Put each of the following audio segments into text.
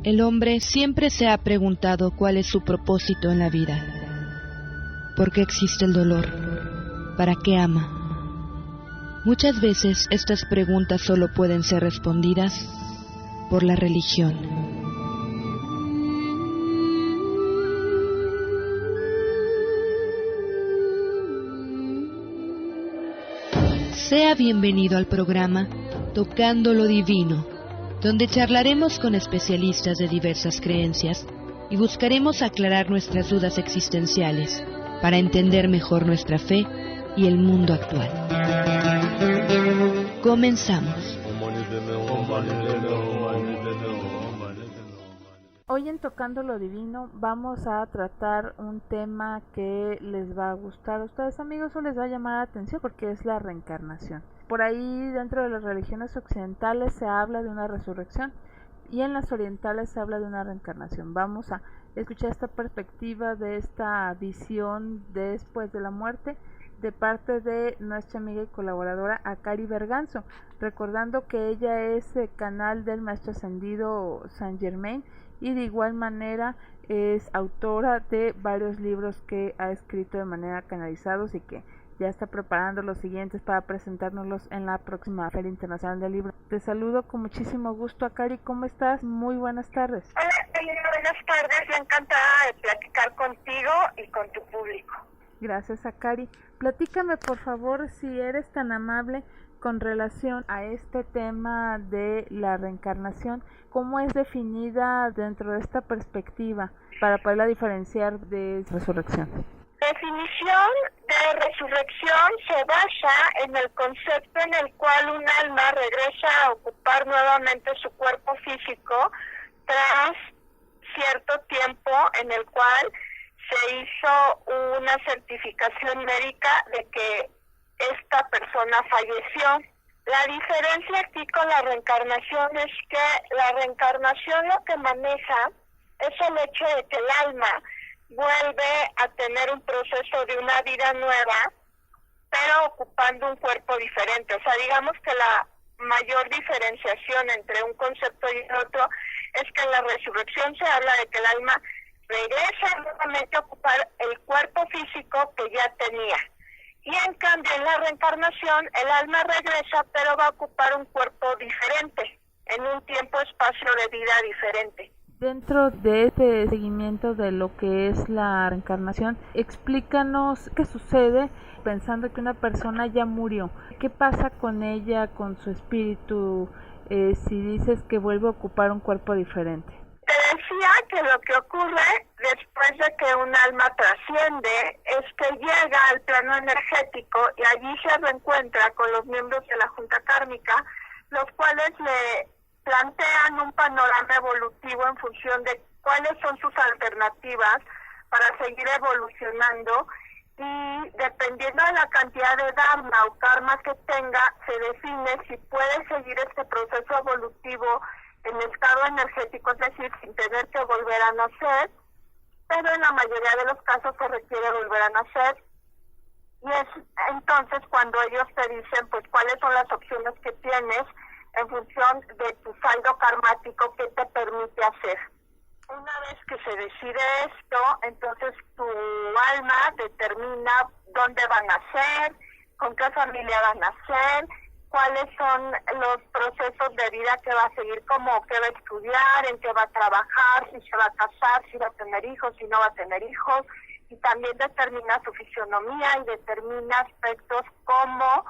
El hombre siempre se ha preguntado cuál es su propósito en la vida. ¿Por qué existe el dolor? ¿Para qué ama? Muchas veces estas preguntas solo pueden ser respondidas por la religión. Sea bienvenido al programa Tocando lo Divino, donde charlaremos con especialistas de diversas creencias y buscaremos aclarar nuestras dudas existenciales para entender mejor nuestra fe y el mundo actual. Comenzamos. Hoy en Tocando lo Divino vamos a tratar un tema que les va a gustar a ustedes, amigos, o les va a llamar la atención porque es la reencarnación. Por ahí dentro de las religiones occidentales se habla de una resurrección y en las orientales se habla de una reencarnación. Vamos a escuchar esta perspectiva de esta visión después de la muerte de parte de nuestra amiga y colaboradora Akari Berganzo, recordando que ella es canal del maestro ascendido Saint Germain y de igual manera es autora de varios libros que ha escrito de manera canalizados y que ya está preparando los siguientes para presentárnoslos en la próxima Feria Internacional del Libro. Te saludo con muchísimo gusto, Akari. ¿Cómo estás? Muy buenas tardes. Hola, Elena, buenas tardes. Yo encantada de platicar contigo y con tu público. Gracias, Akari. Platícame, por favor, si eres tan amable, con relación a este tema de la reencarnación, ¿cómo es definida dentro de esta perspectiva para poderla diferenciar de resurrección? La definición de resurrección se basa en el concepto en el cual un alma regresa a ocupar nuevamente su cuerpo físico tras cierto tiempo en el cual se hizo una certificación médica de que esta persona falleció. La diferencia aquí con la reencarnación es que la reencarnación lo que maneja es el hecho de que el alma vuelve a tener un proceso de una vida nueva, pero ocupando un cuerpo diferente. O sea, digamos que la mayor diferenciación entre un concepto y otro es que en la resurrección se habla de que el alma regresa nuevamente a ocupar el cuerpo físico que ya tenía. Y en cambio en la reencarnación el alma regresa, pero va a ocupar un cuerpo diferente, en un tiempo-espacio de vida diferente. Dentro de este seguimiento de lo que es la reencarnación, explícanos qué sucede pensando que una persona ya murió. ¿Qué pasa con ella, con su espíritu, si dices que vuelve a ocupar un cuerpo diferente? Te decía que lo que ocurre después de que un alma trasciende es que llega al plano energético y allí se reencuentra con los miembros de la Junta Kármica, los cuales le plantean un panorama evolutivo en función de cuáles son sus alternativas para seguir evolucionando, y dependiendo de la cantidad de dharma o karma que tenga, se define si puede seguir este proceso evolutivo en estado energético, es decir, sin tener que volver a nacer, pero en la mayoría de los casos se requiere volver a nacer. Y es entonces cuando ellos te dicen pues cuáles son las opciones que tienes en función de tu saldo karmático que te permite hacer. Una vez que se decide esto, entonces tu alma determina dónde van a nacer, con qué familia van a nacer, cuáles son los procesos de vida que va a seguir, como qué va a estudiar, en qué va a trabajar, si se va a casar, si va a tener hijos, si no va a tener hijos, y también determina su fisionomía y determina aspectos como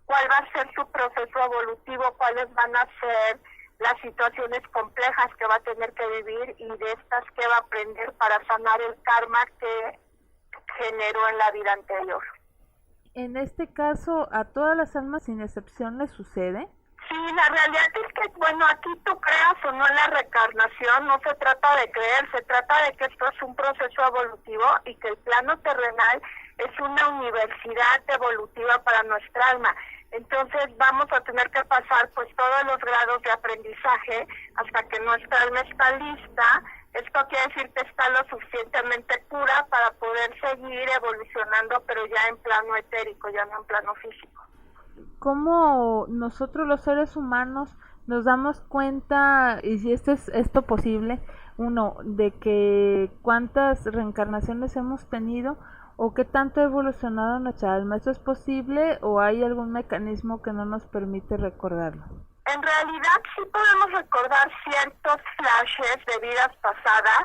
cuál va a ser su proceso evolutivo, cuáles van a ser las situaciones complejas que va a tener que vivir y de estas que va a aprender para sanar el karma que generó en la vida anterior. En este caso, ¿a todas las almas sin excepción les sucede? Sí, la realidad es que, bueno, aquí tú creas o no en la reencarnación, no se trata de creer, se trata de que esto es un proceso evolutivo y que el plano terrenal es una universidad evolutiva para nuestra alma. Entonces vamos a tener que pasar pues todos los grados de aprendizaje hasta que nuestra alma está lista. Esto quiere decir que está lo suficientemente pura para poder seguir evolucionando, pero ya en plano etérico, ya no en plano físico. cómo nosotros los seres humanos nos damos cuenta, y si esto posible, uno, de que cuántas reencarnaciones hemos tenido o qué tanto ha evolucionado nuestra alma. ¿Eso es posible o hay algún mecanismo que no nos permite recordarlo? En realidad sí podemos recordar ciertos flashes de vidas pasadas.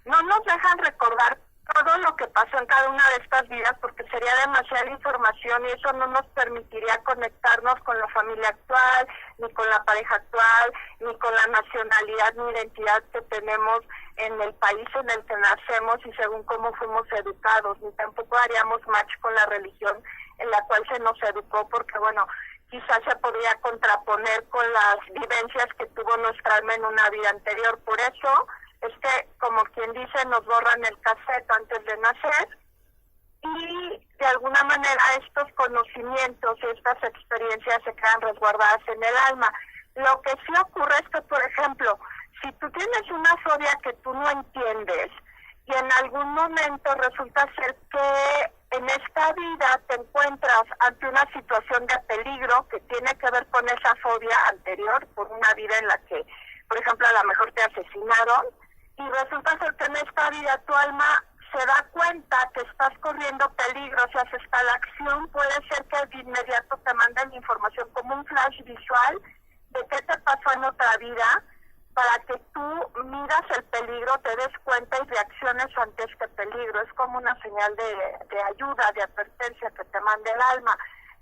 No nos dejan recordar todo lo que pasó en cada una de estas vidas porque sería demasiada información y eso no nos permitiría conectarnos con la familia actual, ni con la pareja actual, ni con la nacionalidad ni identidad que tenemos en el país en el que nacemos y según cómo fuimos educados, ni tampoco haríamos match con la religión en la cual se nos educó porque, bueno, quizás se podría contraponer con las vivencias que tuvo nuestra alma en una vida anterior. Por eso es que, como quien dice, nos borran el cassette antes de nacer y de alguna manera estos conocimientos y estas experiencias se quedan resguardadas en el alma. Lo que sí ocurre es que, por ejemplo, si tú tienes una fobia que tú no entiendes y en algún momento resulta ser que en esta vida te encuentras ante una situación de peligro que tiene que ver con esa fobia anterior, por una vida en la que, por ejemplo, a lo mejor te asesinaron, y resulta ser que en esta vida tu alma se da cuenta que estás corriendo peligro, si haces tal acción, puede ser que de inmediato te manden información como un flash visual de qué te pasó en otra vida, para que tú miras el peligro, te des cuenta y reacciones ante este peligro. Es como una señal de ayuda, de advertencia que te mande el alma.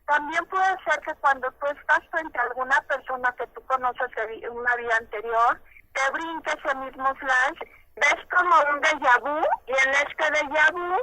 También puede ser que cuando tú estás frente a alguna persona que tú conoces en una vida anterior, te brinque ese mismo flash, ves como un déjà vu, y en este déjà vu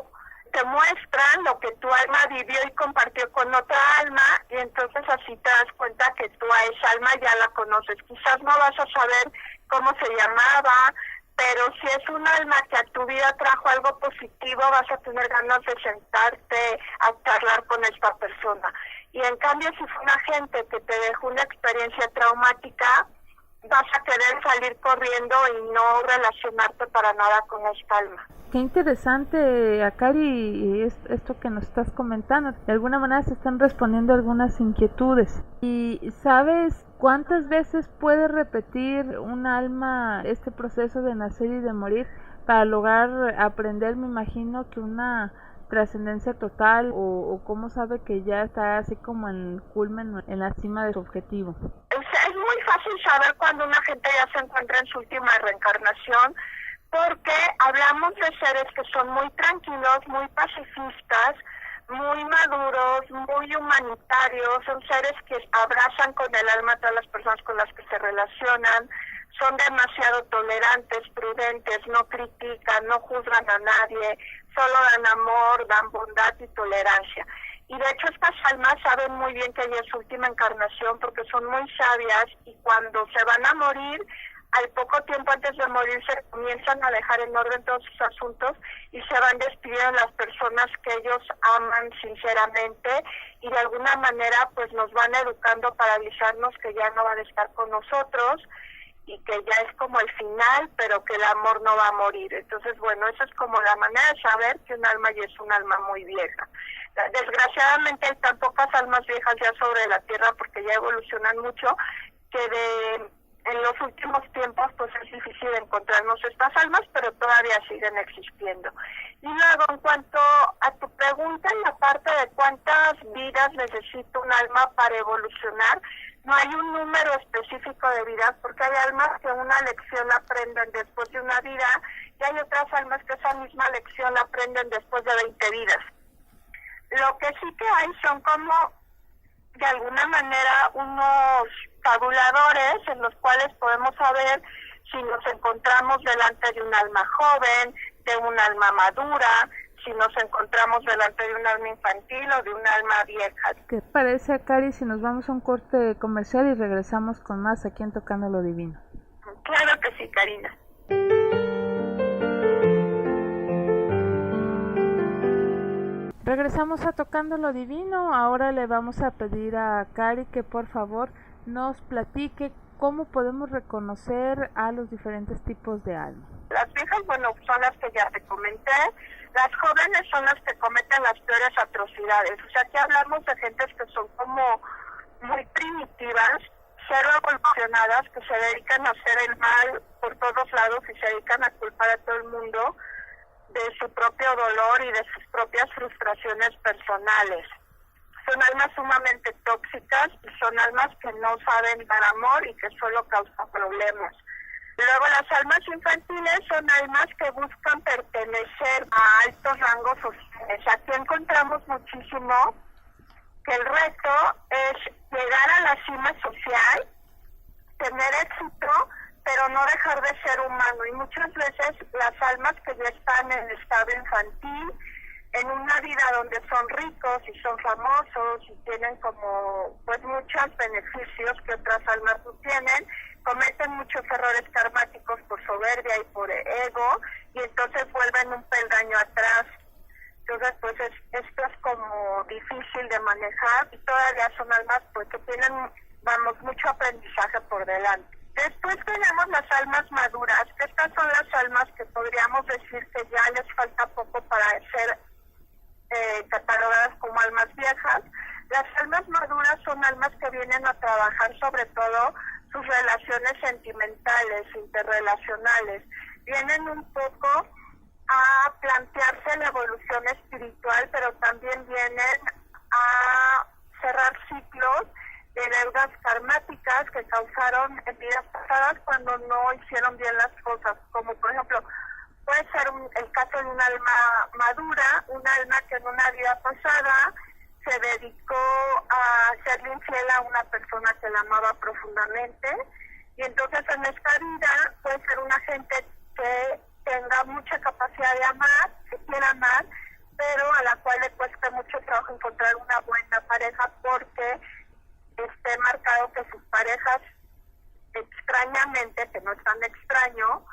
te muestran lo que tu alma vivió y compartió con otra alma, y entonces así te das cuenta que tú a esa alma ya la conoces. Quizás no vas a saber cómo se llamaba, pero si es un alma que a tu vida trajo algo positivo, vas a tener ganas de sentarte a charlar con esta persona. Y en cambio, si fue una gente que te dejó una experiencia traumática, vas a querer salir corriendo y no relacionarte para nada con esta alma. Qué interesante, Akari, esto que nos estás comentando. De alguna manera se están respondiendo algunas inquietudes. ¿Y sabes cuántas veces puede repetir un alma este proceso de nacer y de morir para lograr aprender, me imagino, que una trascendencia total, o cómo sabe que ya está así como en el culmen, en la cima de su objetivo? Es muy fácil saber cuando una gente ya se encuentra en su última reencarnación, porque hablamos de seres que son muy tranquilos, muy pacifistas, muy maduros, muy humanitarios, son seres que abrazan con el alma a todas las personas con las que se relacionan, son demasiado tolerantes, prudentes, no critican, no juzgan a nadie, solo dan amor, dan bondad y tolerancia. Y de hecho estas almas saben muy bien que ella es su última encarnación porque son muy sabias y cuando se van a morir, al poco tiempo antes de morir se comienzan a dejar en orden todos sus asuntos y se van despidiendo las personas que ellos aman sinceramente y de alguna manera pues nos van educando para avisarnos que ya no van a estar con nosotros y que ya es como el final, pero que el amor no va a morir. Entonces, bueno, esa es como la manera de saber que un alma ya es un alma muy vieja. Desgraciadamente hay tan pocas almas viejas ya sobre la Tierra porque ya evolucionan mucho, que en los últimos tiempos pues es difícil encontrarnos estas almas, pero todavía siguen existiendo. Y luego, en cuanto a tu pregunta en la parte de cuántas vidas necesita un alma para evolucionar, no hay un número específico de vidas, porque hay almas que una lección la aprenden después de una vida, y hay otras almas que esa misma lección la aprenden después de 20 vidas. Lo que sí que hay son como, de alguna manera, unos tabuladores en los cuales podemos saber si nos encontramos delante de un alma joven, de un alma madura, si nos encontramos delante de un alma infantil o de un alma vieja. ¿Qué parece, Akari, si nos vamos a un corte comercial y regresamos con más aquí en Tocando lo Divino? Claro que sí, Karina. Regresamos a Tocando lo Divino. Ahora le vamos a pedir a Akari que por favor nos platique cómo podemos reconocer a los diferentes tipos de almas. Las viejas, bueno, son las que ya te comenté. Las jóvenes son las que cometen las peores atrocidades. O sea, aquí hablamos de gentes que son como muy primitivas, cero evolucionadas, que se dedican a hacer el mal por todos lados y se dedican a culpar a todo el mundo de su propio dolor y de sus propias frustraciones personales. Son almas sumamente tóxicas y son almas que no saben dar amor y que solo causan problemas. Luego las almas infantiles son almas que buscan pertenecer a altos rangos sociales. Aquí encontramos muchísimo que el reto es llegar a la cima social, tener éxito, pero no dejar de ser humano. Y muchas veces las almas que ya están en estado infantil, en una vida donde son ricos y son famosos y tienen como pues muchos beneficios que otras almas no tienen, cometen muchos errores karmáticos por soberbia y por ego, y entonces vuelven un peldaño atrás. Entonces pues esto es como difícil de manejar y todavía son almas pues que tienen, mucho aprendizaje por delante. Después tenemos las almas maduras, que estas son las almas que podríamos decir que ya les falta poco para ser catalogadas como almas viejas. Las almas maduras son almas que vienen a trabajar sobre todo sus relaciones sentimentales, interrelacionales. Vienen un poco a plantearse la evolución espiritual, pero también vienen a cerrar ciclos de deudas karmáticas que causaron en vidas pasadas cuando no hicieron bien las cosas, como por ejemplo puede ser el caso de un alma madura, un alma que en una vida pasada se dedicó a serle infiel a una persona que la amaba profundamente, y entonces en esta vida puede ser una gente que tenga mucha capacidad de amar, que quiera amar, pero a la cual le cuesta mucho trabajo encontrar una buena pareja porque esté marcado que sus parejas extrañamente, que no es tan extraño,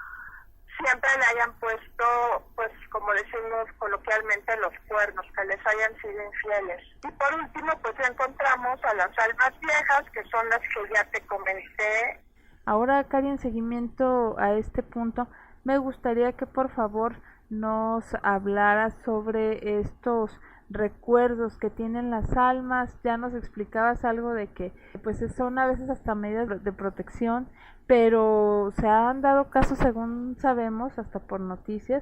siempre le hayan puesto, pues como decimos coloquialmente, los cuernos, que les hayan sido infieles. Y por último, pues encontramos a las almas viejas, que son las que ya te comenté. Ahora, Cari, en seguimiento a este punto, me gustaría que por favor nos hablara sobre estos recuerdos que tienen las almas. Ya nos explicabas algo de que pues son a veces hasta medidas de protección, pero se han dado casos, según sabemos, hasta por noticias,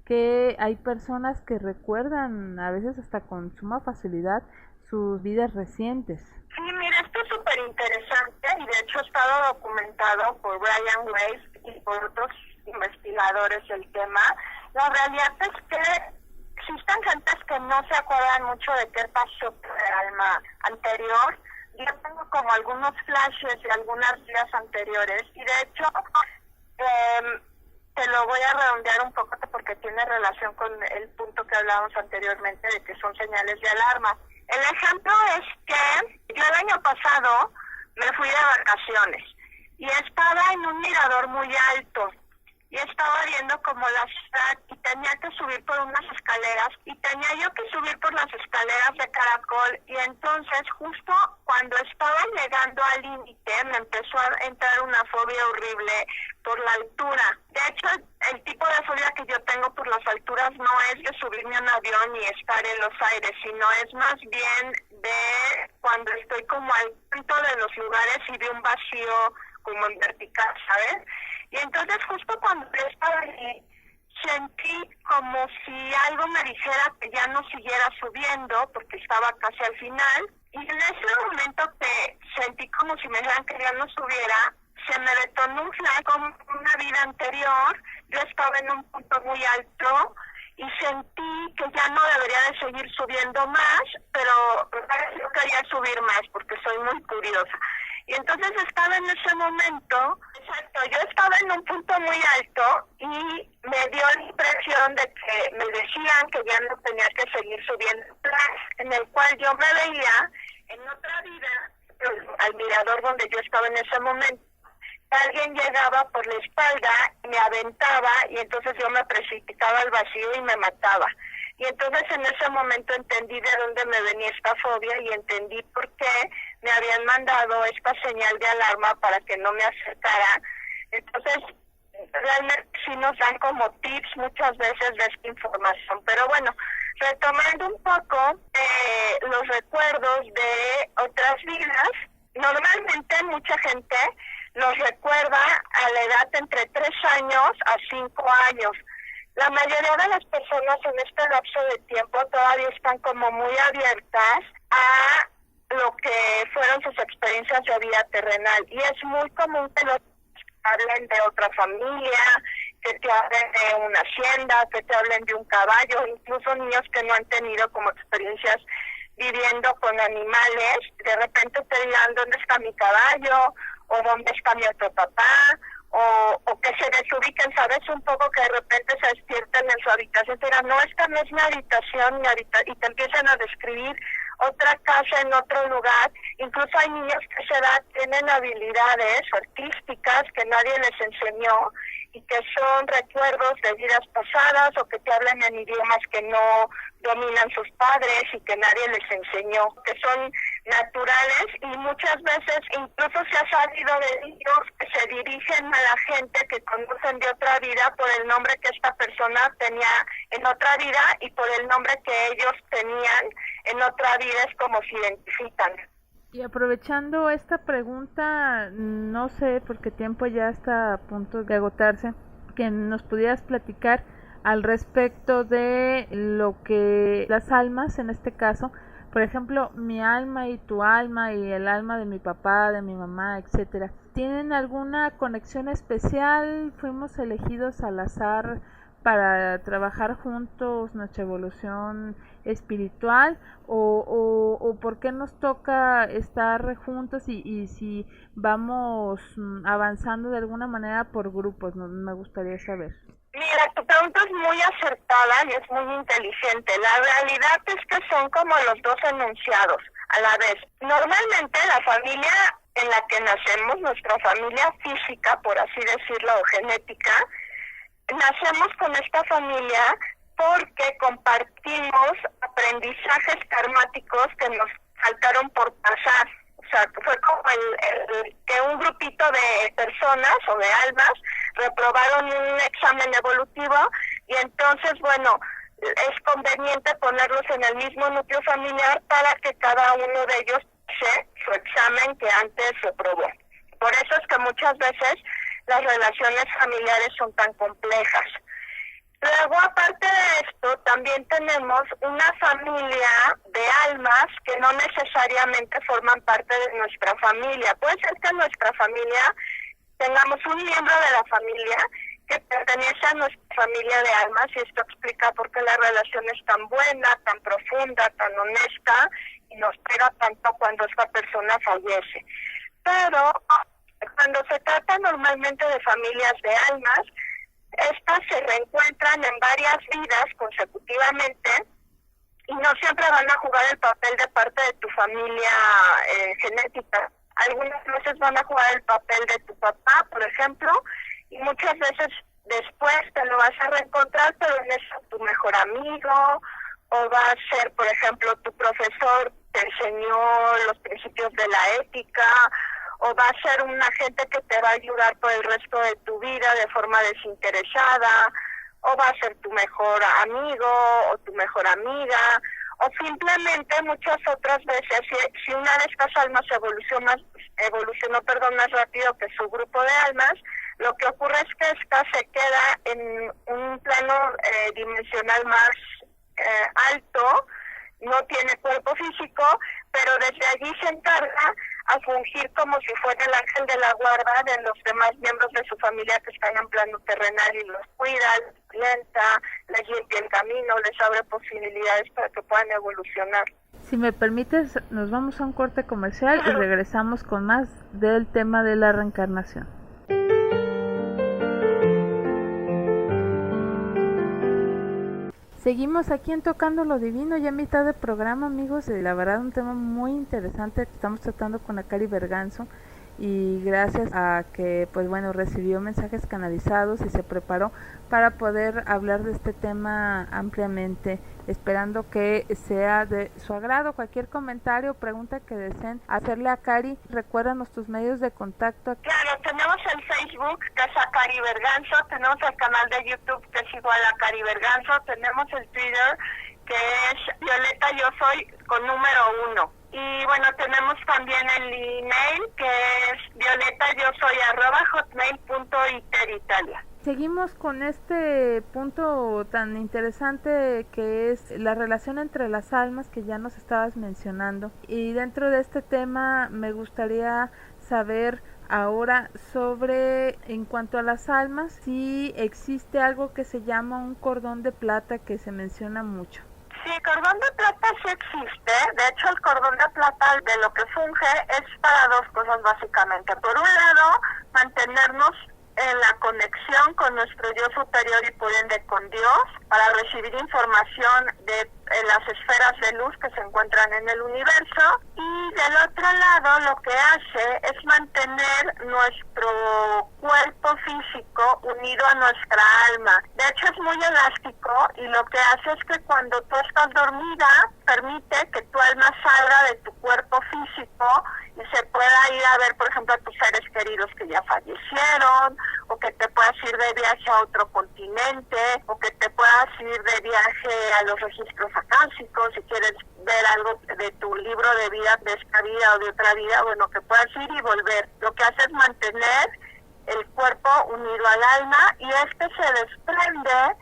que hay personas que recuerdan a veces hasta con suma facilidad sus vidas recientes. Sí, mira, esto es súper interesante y de hecho ha estado documentado por Brian Weiss y por otros investigadores del tema. La realidad es que existen gentes que no se acuerdan mucho de qué pasó por el alma anterior. Yo tengo como algunos flashes de algunas vidas anteriores y de hecho te lo voy a redondear un poco porque tiene relación con el punto que hablábamos anteriormente de que son señales de alarma. El ejemplo es que yo el año pasado me fui de vacaciones y estaba en un mirador muy alto y estaba viendo como la ciudad y tenía que subir por unas escaleras y tenía yo que subir por las escaleras de caracol, y entonces justo cuando estaba llegando al límite me empezó a entrar una fobia horrible por la altura. De hecho, el tipo de fobia que yo tengo por las alturas no es de subirme a un avión y estar en los aires, sino es más bien de cuando estoy como al punto de los lugares y de un vacío como en vertical, ¿sabes? Y entonces justo cuando yo estaba allí, sentí como si algo me dijera que ya no siguiera subiendo porque estaba casi al final, y en ese momento que sentí como si me dijeran que ya no subiera, se me detonó un flash como una vida anterior. Yo estaba en un punto muy alto y sentí que ya no debería de seguir subiendo más, pero yo quería subir más porque soy muy curiosa. Y entonces estaba en ese momento, exacto, yo estaba en un punto muy alto y me dio la impresión de que me decían que ya no tenía que seguir subiendo, en el cual yo me veía en otra vida, al mirador donde yo estaba en ese momento. Alguien llegaba por la espalda, me aventaba y entonces yo me precipitaba al vacío y me mataba. Y entonces en ese momento entendí de dónde me venía esta fobia y entendí por qué me habían mandado esta señal de alarma para que no me acercara. Entonces, realmente sí nos dan como tips muchas veces de esta información. Pero bueno, retomando un poco los recuerdos de otras vidas, Normalmente mucha gente los recuerda a la edad entre 3 años a 5 años. La mayoría de las personas en este lapso de tiempo todavía están como muy abiertas a lo que fueron sus experiencias de vida terrenal. Y es muy común que los hablen de otra familia, que te hablen de una hacienda, que te hablen de un caballo, incluso niños que no han tenido como experiencias viviendo con animales, de repente te dirán dónde está mi caballo, o dónde está mi otro papá, o que se desubiquen, ¿sabes? Un poco que de repente se despierten en su habitación, te dirán, no, esta no es mi habitación, y te empiezan a describir otra casa en otro lugar. Incluso hay niños que a esa edad tienen habilidades artísticas que nadie les enseñó y que son recuerdos de vidas pasadas o que te hablan en idiomas que no dominan sus padres y que nadie les enseñó, que son naturales, y muchas veces incluso se ha sabido de niños que se dirigen a la gente que conocen de otra vida por el nombre que esta persona tenía en otra vida y por el nombre que ellos tenían en otra vida, es como se identifican. Y aprovechando esta pregunta, no sé, porque el tiempo ya está a punto de agotarse, que nos pudieras platicar al respecto de lo que las almas, en este caso, por ejemplo, mi alma y tu alma y el alma de mi papá, de mi mamá, etcétera, ¿tienen alguna conexión especial? ¿Fuimos elegidos al azar para trabajar juntos nuestra evolución espiritual, o por qué nos toca estar juntos y si vamos avanzando de alguna manera por grupos? Me gustaría saber. Mira, tu pregunta es muy acertada y es muy inteligente. La realidad es que son como los dos enunciados a la vez. Normalmente la familia en la que nacemos, nuestra familia física, por así decirlo, o genética, nacemos con esta familia porque compartimos aprendizajes karmáticos que nos faltaron por pasar. O sea, fue como el que un grupito de personas o de almas reprobaron un examen evolutivo y entonces, bueno, es conveniente ponerlos en el mismo núcleo familiar para que cada uno de ellos pase su examen que antes reprobó. Por eso es que muchas veces las relaciones familiares son tan complejas. Luego, aparte de esto, también tenemos una familia de almas que no necesariamente forman parte de nuestra familia. Puede ser que en nuestra familia tengamos un miembro de la familia que pertenece a nuestra familia de almas, y esto explica por qué la relación es tan buena, tan profunda, tan honesta, y nos pega tanto cuando esta persona fallece. Pero cuando se trata normalmente de familias de almas, estas se reencuentran en varias vidas consecutivamente y no siempre van a jugar el papel de parte de tu familia genética. Algunas veces van a jugar el papel de tu papá, por ejemplo, y muchas veces después te lo vas a reencontrar, pero en eso tu mejor amigo, o va a ser, por ejemplo, tu profesor te enseñó los principios de la ética, o va a ser una gente que te va a ayudar por el resto de tu vida de forma desinteresada, o va a ser tu mejor amigo o tu mejor amiga, o simplemente muchas otras veces, si una de estas almas evolucionó más rápido que su grupo de almas, lo que ocurre es que esta se queda en un plano dimensional más alto, no tiene cuerpo físico, pero desde allí se encarga a fungir como si fuera el ángel de la guarda de los demás miembros de su familia que están en plano terrenal, y los cuida, los orienta, les limpia el camino, les abre posibilidades para que puedan evolucionar. Si me permites, nos vamos a un corte comercial y regresamos con más del tema de la reencarnación. Seguimos aquí en Tocando lo Divino, ya a mitad del programa, amigos. La verdad, un tema muy interesante que estamos tratando con Akari Berganzo, y gracias a que, pues bueno, recibió mensajes canalizados y se preparó para poder hablar de este tema ampliamente, esperando que sea de su agrado. Cualquier comentario o pregunta que deseen hacerle a Akari, recuérdanos tus medios de contacto. Claro, tenemos el Facebook, que es Akari Berganzo, tenemos el canal de YouTube, que es igual a Akari Berganzo, tenemos el Twitter, que es Violeta Yo Soy con número 1, Y bueno, tenemos también el email que es violetayosoy@hotmail.italia. Seguimos con este punto tan interesante que es la relación entre las almas que ya nos estabas mencionando. Y dentro de este tema me gustaría saber ahora sobre, en cuanto a las almas, si existe algo que se llama un cordón de plata que se menciona mucho. Sí, cordón de plata sí existe. De hecho, el cordón de plata de lo que funge es para dos cosas básicamente. Por un lado, mantenernos en la conexión con nuestro yo superior y por ende con Dios, para recibir información de las esferas de luz que se encuentran en el universo. Y del otro lado, lo que hace es mantener nuestro cuerpo físico unido a nuestra alma. De hecho, es muy elástico y lo que hace es que cuando tú estás dormida, permite que tu alma salga de tu cuerpo físico y se pueda ir a ver, por ejemplo, a tus seres queridos que ya fallecieron, o que te puedas ir de viaje a otro continente, o que te puedas ir de viaje a los registros akáshicos, si quieres ver algo de tu libro de vida, de esta vida o de otra vida, bueno, que puedas ir y volver. Lo que hace es mantener el cuerpo unido al alma, y este se desprende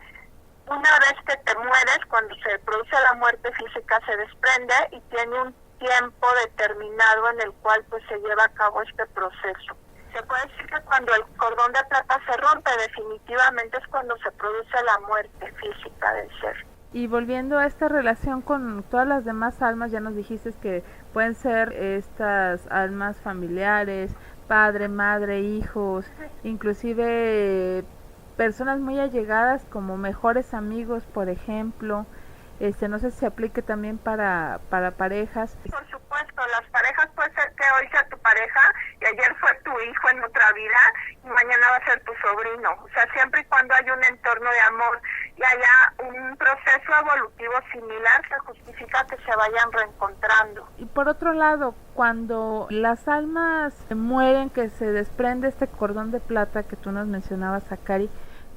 una vez que te mueres. Cuando se produce la muerte física se desprende y tiene un tiempo determinado en el cual pues se lleva a cabo este proceso. Se puede decir que cuando el cordón de plata se rompe, definitivamente es cuando se produce la muerte física del ser. Y volviendo a esta relación con todas las demás almas, ya nos dijiste que pueden ser estas almas familiares, padre, madre, hijos, inclusive personas muy allegadas como mejores amigos, por ejemplo. No sé si se aplique también para parejas. Por supuesto, las parejas puede ser que hoy sea tu pareja y ayer fue tu hijo en otra vida y mañana va a ser tu sobrino. O sea, siempre y cuando haya un entorno de amor y haya un proceso evolutivo similar, se justifica que se vayan reencontrando. Y por otro lado, cuando las almas mueren, que se desprende este cordón de plata que tú nos mencionabas, Akari,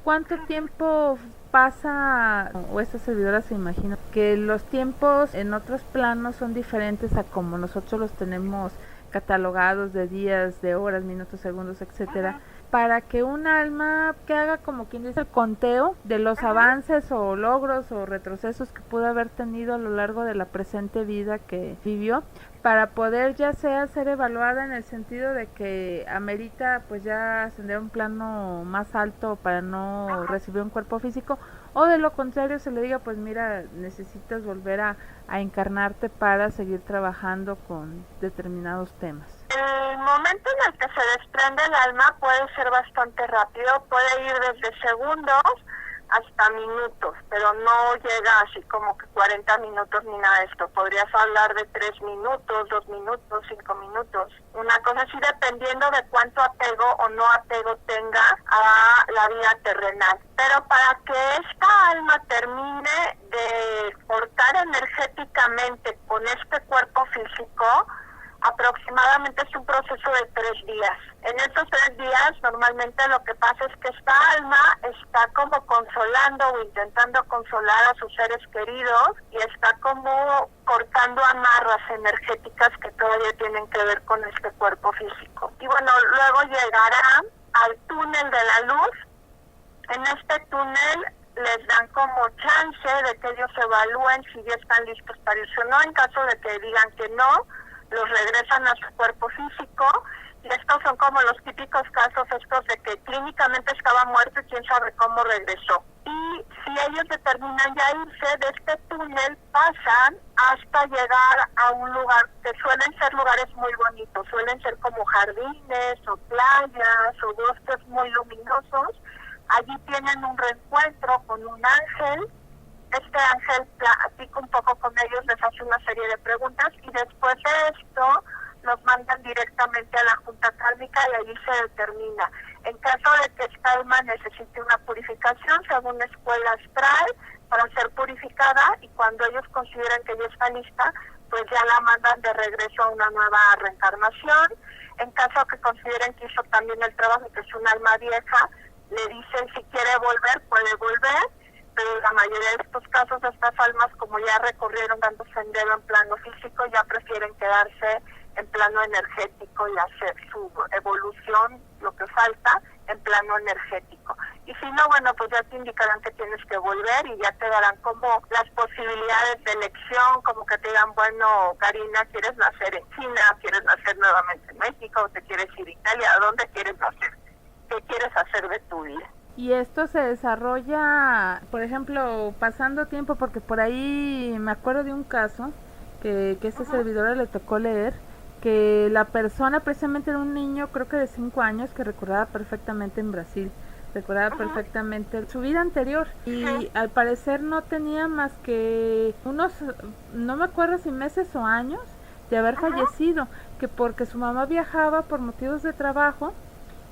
¿cuánto tiempo pasa, o esta servidora se imagina que los tiempos en otros planos son diferentes a como nosotros los tenemos catalogados, de días, de horas, minutos, segundos, etcétera, para que un alma que haga, como quien dice, el conteo de los avances o logros o retrocesos que pudo haber tenido a lo largo de la presente vida que vivió, para poder ya sea ser evaluada en el sentido de que amerita pues ya ascender a un plano más alto para no recibir un cuerpo físico, o de lo contrario se le diga pues mira, necesitas volver a encarnarte para seguir trabajando con determinados temas. El momento en el que se desprende el alma puede ser bastante rápido, puede ir desde segundos hasta minutos, pero no llega así como que 40 minutos ni nada de esto. Podrías hablar de 3 minutos, 2 minutos, 5 minutos. Una cosa así, dependiendo de cuánto apego o no apego tenga a la vida terrenal. Pero para que esta alma termine de cortar energéticamente con este cuerpo físico, aproximadamente es un proceso de 3 días. En estos 3 días normalmente lo que pasa es que esta alma está como consolando o intentando consolar a sus seres queridos y está como cortando amarras energéticas que todavía tienen que ver con este cuerpo físico. Y bueno, luego llegará al túnel de la luz. En este túnel les dan como chance de que ellos evalúen si ya están listos para irse o no. En caso de que digan que no, los regresan a su cuerpo físico, y estos son como los típicos casos estos de que clínicamente estaba muerto y quién sabe cómo regresó. Y si ellos determinan ya irse de este túnel, pasan hasta llegar a un lugar que suelen ser lugares muy bonitos, suelen ser como jardines o playas o bosques muy luminosos. Allí tienen un reencuentro con un ángel. Este ángel platica un poco con ellos, les hace una serie de preguntas y después de esto los mandan directamente a la Junta Kármica y allí se determina. En caso de que esta alma necesite una purificación, según la escuela astral, para ser purificada, y cuando ellos consideren que ya está lista, pues ya la mandan de regreso a una nueva reencarnación. En caso que consideren que hizo también el trabajo, que es un alma vieja, le dicen si quiere volver, puede volver. pero en la mayoría de estos casos estas almas, como ya recorrieron tanto sendero en plano físico, ya prefieren quedarse en plano energético y hacer su evolución, lo que falta, en plano energético. Y si no, bueno, pues ya te indicarán que tienes que volver y ya te darán como las posibilidades de elección, como que te digan, bueno, Karina, ¿quieres nacer en China? ¿Quieres nacer nuevamente en México? ¿O te quieres ir a Italia? ¿A dónde quieres nacer? ¿Qué quieres hacer de tu vida? Y esto se desarrolla, por ejemplo, pasando tiempo, porque por ahí me acuerdo de un caso que esta servidora le tocó leer, que la persona precisamente era un niño, creo que de 5 años, que recordaba perfectamente en Brasil, recordaba perfectamente su vida anterior, y al parecer no tenía más que unos, no me acuerdo si meses o años de haber fallecido, que porque su mamá viajaba por motivos de trabajo,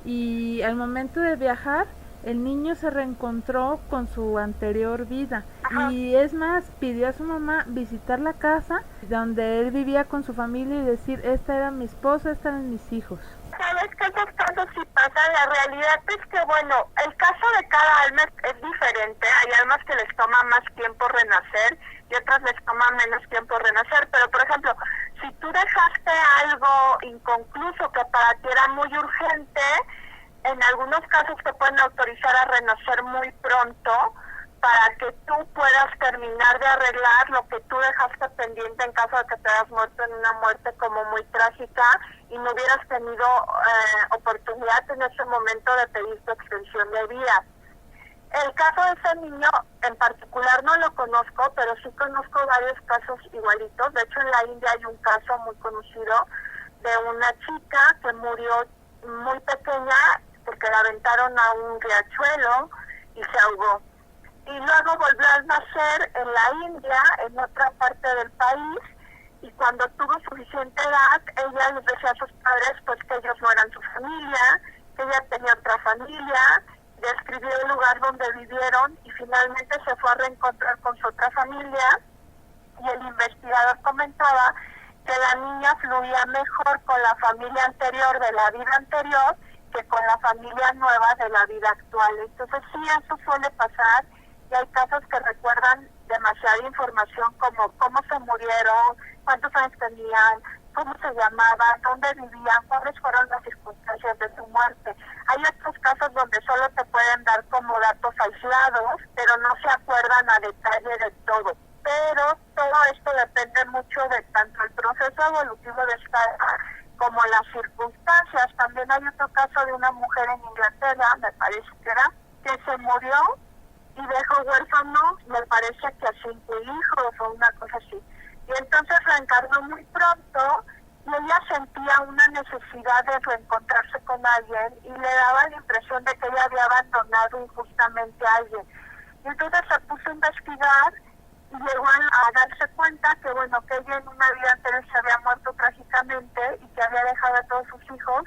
y al momento de viajar el niño se reencontró con su anterior vida. Y es más, pidió a su mamá visitar la casa donde él vivía con su familia y decir, esta era mi esposa, esta eran mis hijos. Sabes que esos casos sí pasan. La realidad es que, bueno, el caso de cada alma es diferente. Hay almas que les toma más tiempo renacer y otras les toma menos tiempo renacer. Pero, por ejemplo, si tú dejaste algo inconcluso que para ti era muy urgente, en algunos casos te pueden autorizar a renacer muy pronto para que tú puedas terminar de arreglar lo que tú dejaste pendiente en caso de que te hayas muerto en una muerte como muy trágica y no hubieras tenido oportunidad en ese momento de pedir tu extensión de vida. El caso de ese niño en particular no lo conozco, pero sí conozco varios casos igualitos. De hecho, en la India hay un caso muy conocido de una chica que murió muy pequeña porque la aventaron a un riachuelo y se ahogó. Y luego volvió a nacer en la India, en otra parte del país, y cuando tuvo suficiente edad, ella les decía a sus padres pues que ellos no eran su familia, que ella tenía otra familia, describió el lugar donde vivieron y finalmente se fue a reencontrar con su otra familia, y el investigador comentaba que la niña fluía mejor con la familia anterior de la vida anterior que con la familia nueva de la vida actual. Entonces sí, eso suele pasar y hay casos que recuerdan demasiada información como cómo se murieron, cuántos años tenían, cómo se llamaban, dónde vivían, cuáles fueron las circunstancias de su muerte. Hay otros casos donde solo te pueden dar como datos aislados, pero no se acuerdan a detalle de todo. Pero todo esto depende mucho de tanto el proceso evolutivo de esta como las circunstancias. También hay otro caso de una mujer en Inglaterra, me parece que era, que se murió y dejó huérfano, me parece que a 5 hijos o una cosa así. Y entonces reencarnó muy pronto y ella sentía una necesidad de reencontrarse con alguien y le daba la impresión de que ella había abandonado injustamente a alguien. Y entonces se puso a investigar y llegó a darse cuenta que, bueno, que ella en una vida anterior se había muerto trágicamente y que había dejado a todos sus hijos,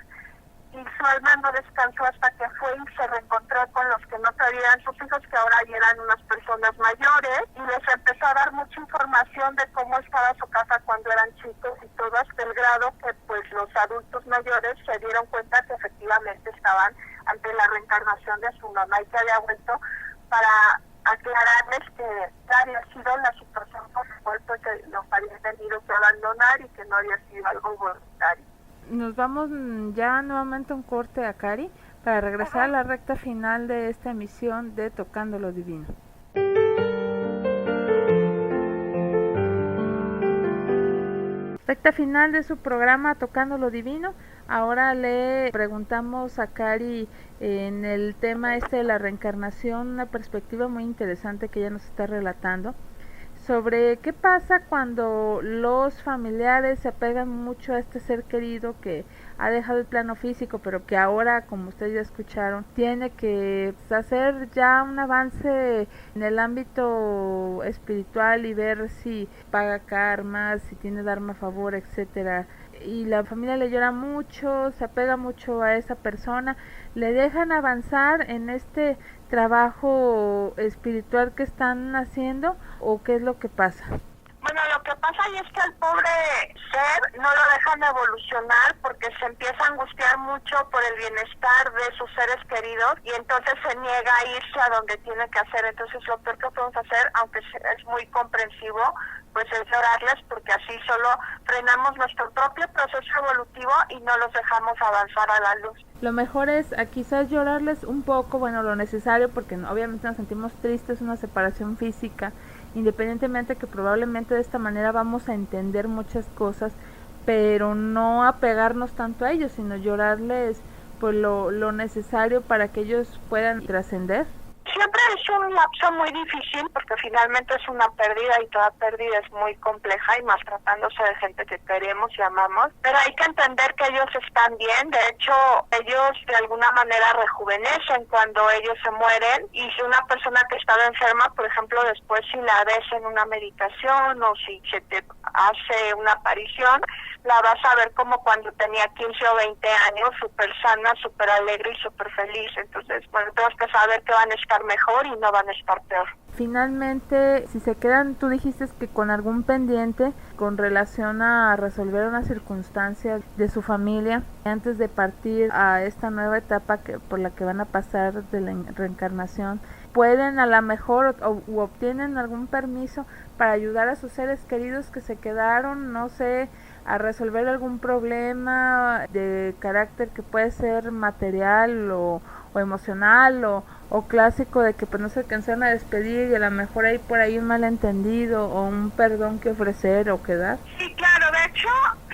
y su alma no descansó hasta que fue y se reencontró con los que no sabían sus hijos, que ahora ya eran unas personas mayores, y les empezó a dar mucha información de cómo estaba su casa cuando eran chicos y todo, hasta el grado que pues los adultos mayores se dieron cuenta que efectivamente estaban ante la reencarnación de su mamá y que había vuelto para aclararles que había sido la situación por la cual pues los habían tenido que abandonar y que no había sido algo voluntario. Nos vamos ya nuevamente a un corte a Cari para regresar a la recta final de esta emisión de Tocando lo Divino. Recta final de su programa Tocando lo Divino. Ahora le preguntamos a Cari en el tema de la reencarnación, una perspectiva muy interesante que ella nos está relatando, sobre qué pasa cuando los familiares se apegan mucho a este ser querido que ha dejado el plano físico, pero que ahora, como ustedes ya escucharon, tiene que hacer ya un avance en el ámbito espiritual y ver si paga karma, si tiene dharma a favor, etcétera. Y la familia le llora mucho, se apega mucho a esa persona, le dejan avanzar en este trabajo espiritual que están haciendo, o qué es lo que pasa. Bueno, lo que pasa ahí es que al pobre ser no lo dejan evolucionar porque se empieza a angustiar mucho por el bienestar de sus seres queridos y entonces se niega a irse a donde tiene que hacer. Entonces lo peor que podemos hacer, aunque es muy comprensivo, pues es llorarles, porque así solo frenamos nuestro propio proceso evolutivo y no los dejamos avanzar a la luz. Lo mejor es quizás llorarles un poco, bueno, lo necesario, porque obviamente nos sentimos tristes, una separación física, independientemente que probablemente de esta manera vamos a entender muchas cosas, pero no apegarnos tanto a ellos, sino llorarles pues lo necesario para que ellos puedan trascender. Siempre es un lapso muy difícil porque finalmente es una pérdida y toda pérdida es muy compleja y más tratándose de gente que queremos y amamos, pero hay que entender que ellos están bien. De hecho, ellos de alguna manera rejuvenecen cuando ellos se mueren, y si una persona que estaba enferma, por ejemplo, después si la ves en una meditación o si se te hace una aparición, la vas a ver como cuando tenía 15 o 20 años, súper sana, súper alegre y súper feliz. Entonces, bueno, tenemos que saber que van a estar mejor y no van a estar peor. Finalmente, si se quedan, tú dijiste que con algún pendiente con relación a resolver una circunstancia de su familia antes de partir a esta nueva etapa por la que van a pasar de la reencarnación, pueden a lo mejor o obtienen algún permiso para ayudar a sus seres queridos que se quedaron, no sé, a resolver algún problema de carácter que puede ser material o emocional o clásico, de que pues no se alcanzaron a despedir y a lo mejor hay por ahí un malentendido o un perdón que ofrecer o que dar. Sí, claro, de hecho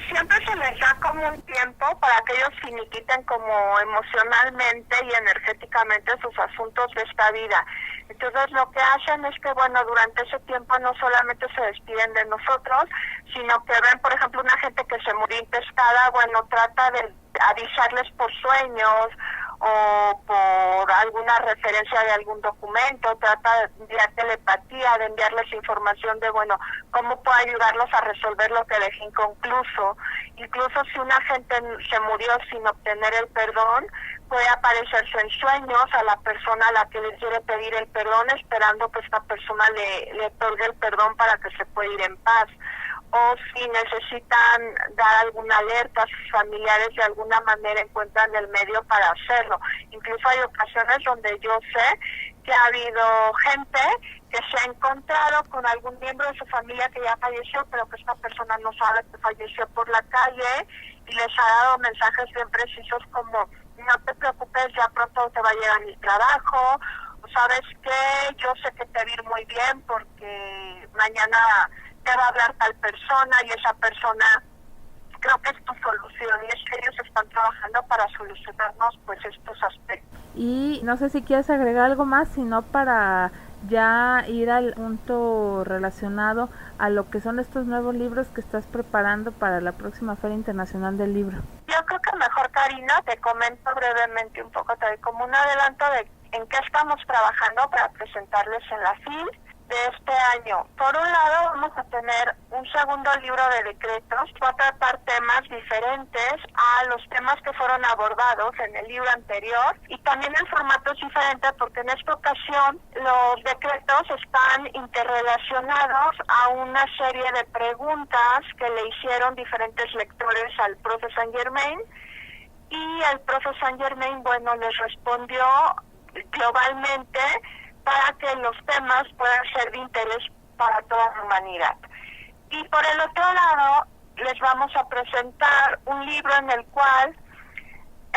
siempre se les da como un tiempo para que ellos finiquiten como emocionalmente y energéticamente sus asuntos de esta vida. Entonces lo que hacen es que, bueno, durante ese tiempo no solamente se despiden de nosotros, sino que ven, por ejemplo, una gente que se murió intestada, bueno, trata de avisarles por sueños o por alguna referencia de algún documento, trata de enviar telepatía, de enviarles información de, bueno, cómo puedo ayudarlos a resolver lo que dejé inconcluso. Incluso si una gente se murió sin obtener el perdón, puede aparecerse en sueños a la persona a la que le quiere pedir el perdón, esperando que esta persona le otorgue el perdón para que se pueda ir en paz. O si necesitan dar alguna alerta a sus familiares, de alguna manera encuentran el medio para hacerlo. Incluso hay ocasiones donde yo sé que ha habido gente que se ha encontrado con algún miembro de su familia que ya falleció, pero que esta persona no sabe que falleció por la calle, y les ha dado mensajes bien precisos como: no te preocupes, ya pronto te va a llegar el trabajo, o sabes que yo sé que te va a ir muy bien porque mañana te va a hablar tal persona y esa persona creo que es tu solución, y es que ellos están trabajando para solucionarnos pues estos aspectos. Y no sé si quieres agregar algo más, sino para ya ir al punto relacionado a lo que son estos nuevos libros que estás preparando para la próxima Feria Internacional del Libro. Yo creo que mejor, Karina, te comento brevemente un poco, te doy como un adelanto de en qué estamos trabajando para presentarles en la FIL de este año. Por un lado, vamos a tener un segundo libro de decretos, va a tratar temas diferentes a los temas que fueron abordados en el libro anterior, y también el formato es diferente porque en esta ocasión los decretos están interrelacionados a una serie de preguntas que le hicieron diferentes lectores al profe Saint Germain, y el profe Saint Germain, bueno, les respondió globalmente para que los temas puedan ser de interés para toda la humanidad. Y por el otro lado, les vamos a presentar un libro en el cual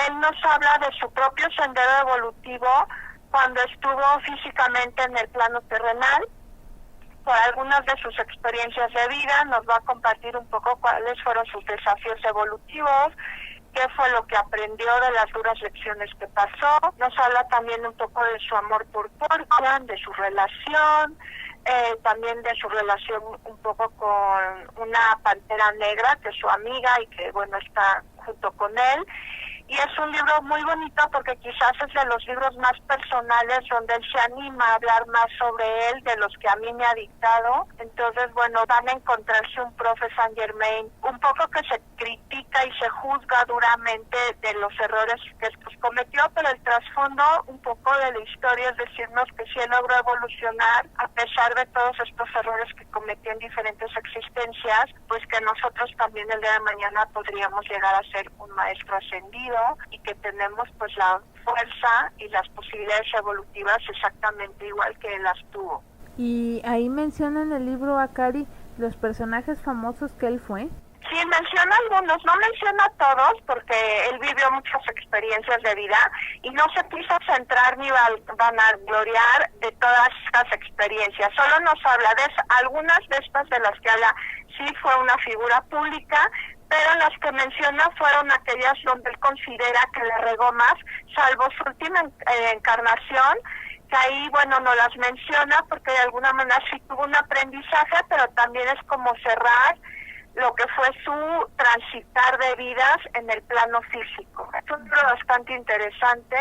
él nos habla de su propio sendero evolutivo cuando estuvo físicamente en el plano terrenal. Por algunas de sus experiencias de vida nos va a compartir un poco cuáles fueron sus desafíos evolutivos, qué fue lo que aprendió de las duras lecciones que pasó. Nos habla también un poco de su amor por Portland, de su relación, también de su relación un poco con una pantera negra que es su amiga y que, bueno, está junto con él. y es un libro muy bonito porque quizás es de los libros más personales donde él se anima a hablar más sobre él de los que a mí me ha dictado. Entonces, bueno, van a encontrarse un profe Saint-Germain un poco que se critica y se juzga duramente de los errores que cometió, pero el trasfondo un poco de la historia es decirnos que sí él logró evolucionar a pesar de todos estos errores que cometió en diferentes existencias, pues que nosotros también el día de mañana podríamos llegar a ser un maestro ascendido y que tenemos pues la fuerza y las posibilidades evolutivas exactamente igual que él las tuvo. Y ahí menciona en el libro, Akari, los personajes famosos que él fue. Sí, menciona algunos, no menciona a todos porque él vivió muchas experiencias de vida y no se quiso centrar ni vanagloriar de todas estas experiencias. Solo nos habla de algunas de estas de las que habla. Sí fue una figura pública, pero las que menciona fueron aquellas donde él considera que le regó más, salvo su última encarnación, que ahí, bueno, no las menciona porque de alguna manera sí tuvo un aprendizaje, pero también es como cerrar lo que fue su transitar de vidas en el plano físico. Es un libro bastante interesante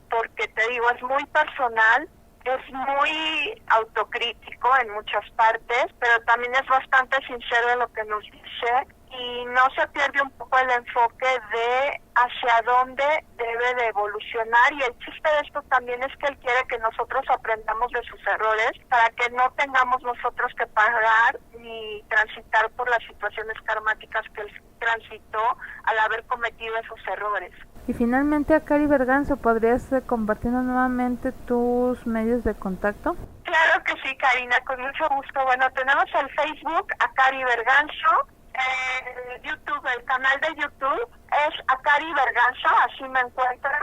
porque, te digo, es muy personal, es muy autocrítico en muchas partes, pero también es bastante sincero en lo que nos dice y no se pierde un poco el enfoque de hacia dónde debe de evolucionar, y el chiste de esto también es que él quiere que nosotros aprendamos de sus errores para que no tengamos nosotros que pagar ni transitar por las situaciones karmáticas que él transitó al haber cometido esos errores. Y finalmente, Akari Berganzo, ¿podrías compartirnos nuevamente tus medios de contacto? Claro que sí, Karina, con mucho gusto. Bueno, tenemos el Facebook Akari Berganzo, el YouTube, el canal de YouTube es Akari Berganzo, así me encuentran,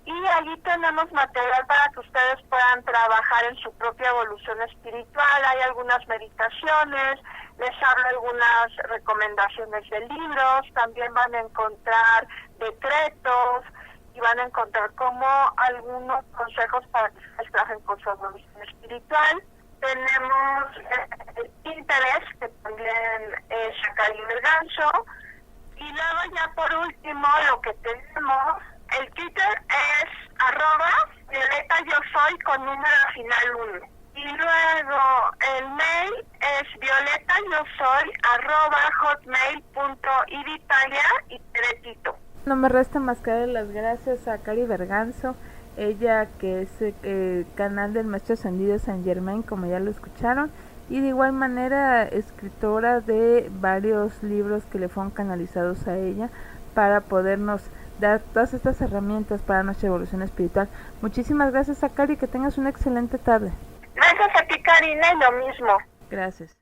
y allí tenemos material para que ustedes puedan trabajar en su propia evolución espiritual. Hay algunas meditaciones, les hablo algunas recomendaciones de libros, también van a encontrar decretos y van a encontrar como algunos consejos para que ustedes trabajen con su evolución espiritual. Tenemos el Pinterest, que también es Akari Berganzo, y luego ya por último lo que tenemos, el Twitter es @Violeta Yo Soy con número final 1. Y luego el mail es violetayosoy@hotmail.iditalia y Teretito. No me resta más que darle las gracias a Akari Berganzo, ella que es el canal del Maestro Ascendido Saint-Germain, como ya lo escucharon, y de igual manera escritora de varios libros que le fueron canalizados a ella para podernos dar todas estas herramientas para nuestra evolución espiritual. Muchísimas gracias, Akari, que tengas una excelente tarde. Gracias a ti, Karina, y lo mismo. Gracias.